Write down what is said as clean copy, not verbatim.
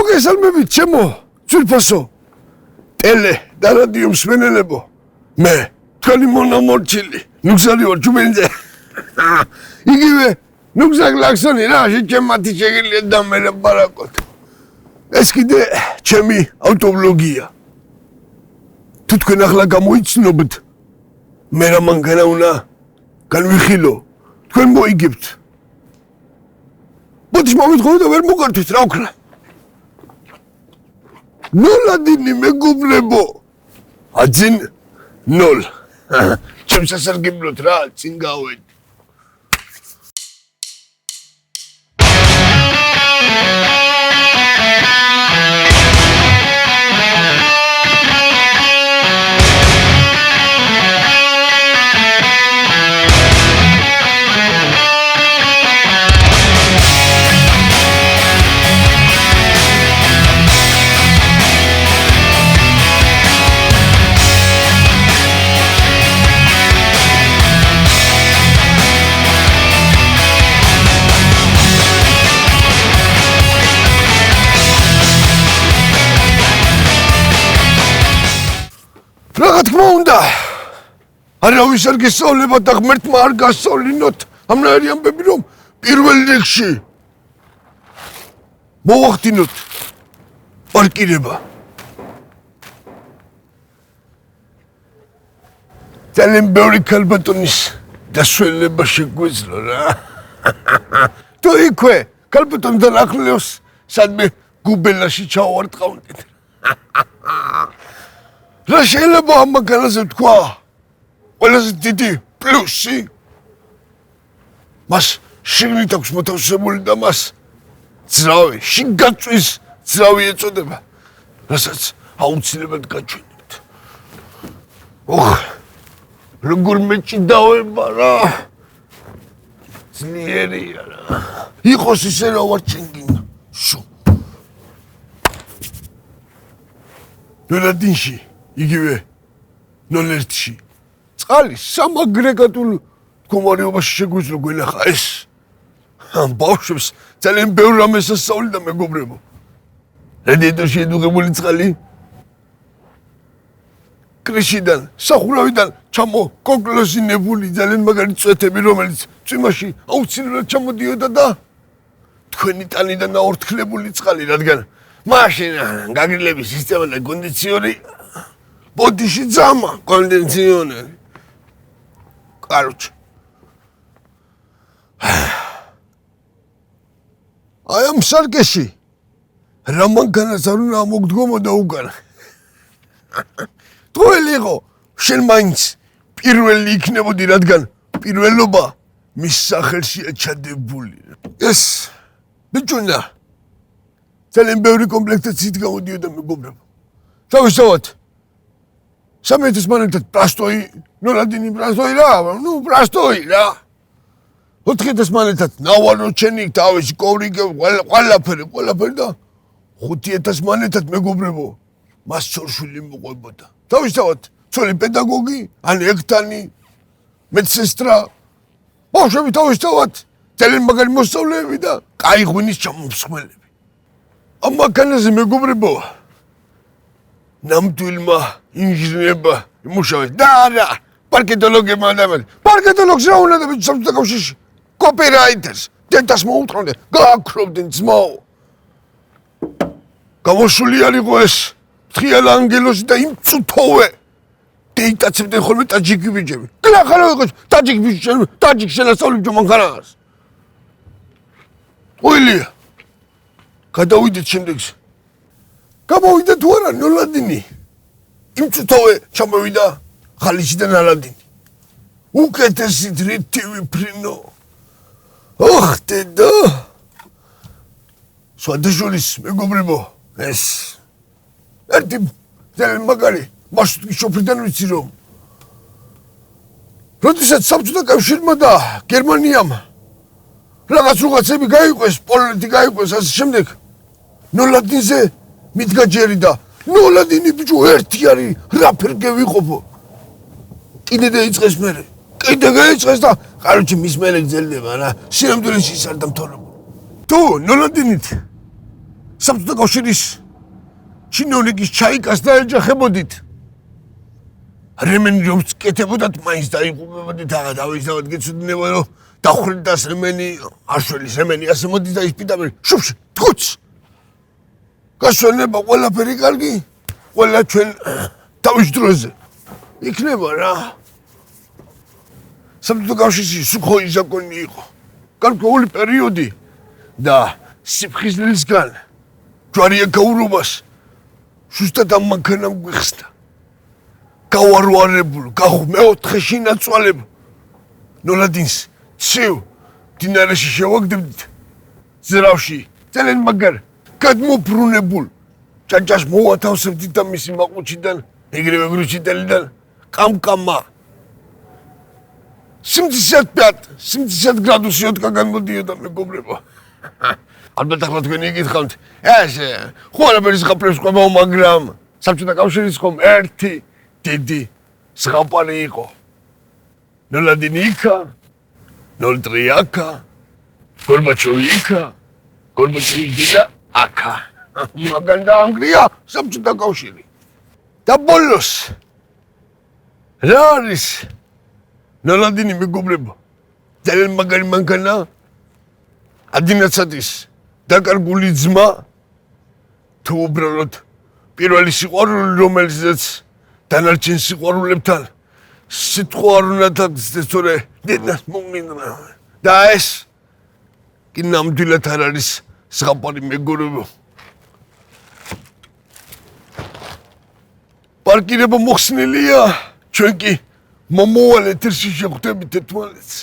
მოგესალმებით, ჩემო, ძვირფასო, ტელე და რადიო მსმენელებო, მე, თქვენი მონამორჩილი, ნუგზარი ვარ ჯუბენზე. იგივე, ნუგზაკ ლაქსონი რა, შემათი შეგიძლიათ და მე ლაპარაკოთ. ეს კიდე ჩემი ავტობლოგია. თუ თქვენ ახლა გამოიცნობთ, მე რა მანგანა უნდა განვიხილო, თქვენ მოიგებთ. ბოთი მომიტყოვე და ვერ მოგართვით რა ვქნა. ნოლადინი მეგობრებო. აძინ 0. ჩემ სასარგებლოდ რა, წინ გავედი. რა თქმა უნდა, არავის არ გესწავლებათ და ღმერთმა არ გასწავლინოთ ამნაირი ამბები, რომ პირველ რიგში მოვახდინოთ პარკირება. ძალიან ბევრი ქალბატონის დასვენება შეგვეძლო რა. თუ იქვე ქალბატონთან ახლოს სადმე გუბელაში ჩავარტყავდეთ. რა შეიძლება ამ მაგალაზე თქვა? ყველაზე დიდი პლუსი მას შიგნით აქვს მოთავსებული და მას ძრავი, შიგაწვის ძრავი ეწოდება, რასაც აუცილებლად გაჩვენებთ. როგორ მეჭიდავება რა. ძლიერია რა. იყოს ისე რა ვარ ჩინგინა. ნოლადინში იგივე 0-1-ში. წყალი სამაგრეგატულ მდგომარეობაში შეგვიძლია გვენახა ეს. ამ ბავშვებს ძალიან ბევრ რამეს ასწავლიდა მეგობრებო. რადიატორში ედუღებული წყალი კრიშიდან, სახურავიდან ჩამოკოკლოზინებული ძალიან მაგარი წვეთები, რომელიც წვიმაში აუცილებლად ჩამოდიოდა და თქვენი ტანიდან აორთქლებული წყალი, რადგან მაშინ გაგრილების სისტემა და კონდიციონერი ბოდიში ძამა კონდიციონერი. კაროჩ. აი ამ სარკეში რა მანქანას არ უნდა მოგდგომოდა უკან. თოელი იყო შენ მაინც პირველი იქნებოდი, რადგან პირველობა მის სახელშია ჩადებული. ეს ბიჭუნა ძალიან ბევრი კომპლექტაციით გამოდიოდა მეგობრებო. თავისთავად 3,000 მონეტად პრასტოი, ნოლადინი პრასტოი რა, პრასტოი რა. 4,000 მონეტად ნავაროჩენი, თავისი კოვრიკე, ყველაფერი და 5,000 მონეტად მეგობრებო, მას ცოლ-შვილი მოყვებოდა. თავისთავად ცოლი პედაგოგი, ან ექთანი, მედსესტრა, ბავშვები თავისთავად ძალიან მაგარი მოსწავლეები და კაი ღვინის ჩამომსხმელები. ამ მანქანაზე მეგობრებო, ნამდვილმა ინჟინერებმა იმუშავეს და არა პარკეტოლოგებმა ადამიანებმა. პარკეტოლოგს რა უნდა და საბჭოთა კავშირში კოპირაიტერს დედას მოუთხოვნდნენ, გააქრობდნენ ძმაო. გამოსული არ იყო ეს ფრთხიალა ანგელოზი და იმ წუთოვე დეიტაცებდნენ ხოლმე ტაჯიკი ბიჭები. გლახარო იყოს ტაჯიკი ბიჭები, ტაჯიკი შენასწავლებ მანქანას. ყოლია გადავიდეთ შემდეგზე. გამოვიდა თუ არა ნოლადინი. იმ წუთოვე ჩამოვიდა ხალისიდან ალადინი. უკეთესი დრიტივი ფრინო. დედა. სვადაშოლის მეგობრებო, ეს ერთი ძალიან მაგარი მარშრუტი შოფრიდან ვიცი რომ როდესაც საბჭოთა კავშირმა და გერმანიამ რაღაცები გაიყვეს, პოლონეთი გაიყვეს, ასე შემდეგ ნოლადინზე მიდგა ჯერი და ნოლადინი ბიჭო ერთი არის რა ფერგე ვიყოფო. კიდე დაიწყეს მერე. კიდე გაიწყეს და კაროჩი მის მერე გძელდება რა. სინამდვილეში ის არ დამთავრებულა. თუ ნოლადინით საბჭოთა კავშირის ჩინოვნიკის ჩაიკას დაეჯახებოდით. რემენი რომც კეთებოდათ, მაინც დაიყურებოდით, დავისავად გეცოდინება, რომ დახრიდას რემენი, აშველის რემენი, ასე მოდის და ის პირდაპირ შუბში, თქუც. გასვენება ყველაფერი კარგი, ყველა ჩვენ თავის დროზე. იქნება რა. საბჭოთა კავშირში სუხოის ზაკონი იყო. გარკვეული პერიოდი და სიფხიზლისგან ჯვარია გაურობას ზუსტად ამ მანქანამ გვიხსნა. გავარვარებულ, მეოთხეში ნაცვალებ. ნოლადინს ცივ დინარეში შევაგდებდით. ზრავში ძალიან მაგარ გადმობრუნებულ ჭაჭას მოვათავსებდით და მისი მაყუჩიდან, ეგრევე გრუჩიტელიდან კამკამა. 70 გრადუსი ოდკა განმოდიოდა მეგობრებო. ალბათ ახლა თქვენი იკითხავთ, ესე ხო არაფერის ხაფრებს ყვებაო, მაგრამ საბჭოთა კავშირის ხომ ერთი დიდი ზღაპარი იყო. ნოლადინი იქა, 03 აქა, გორბაჩოვი იქა, გორბაჩოვი დედა აქა. მაგან დაანგრია საბჭოთა კავშირი. და ბოლოს რა არის ნოლადინი მეგობრებო? ძალიან მაგარი მანქანა, ადინაცადის დაკარგული ძმა, თუ უბრალოდ პირველი სიყვარული, რომელზეც დანარჩენ სიყვარულებთან სიტყვა არ უნდა დაგცდეს, თორე დედას მომინდა. და ეს კი ნამდვილად არ არის ზღაპარი მეგობრებო. პარკირება მოხსნილია, ჩვენ კი მომოვალ ეთერში შეხვდებით ერთმანეთს.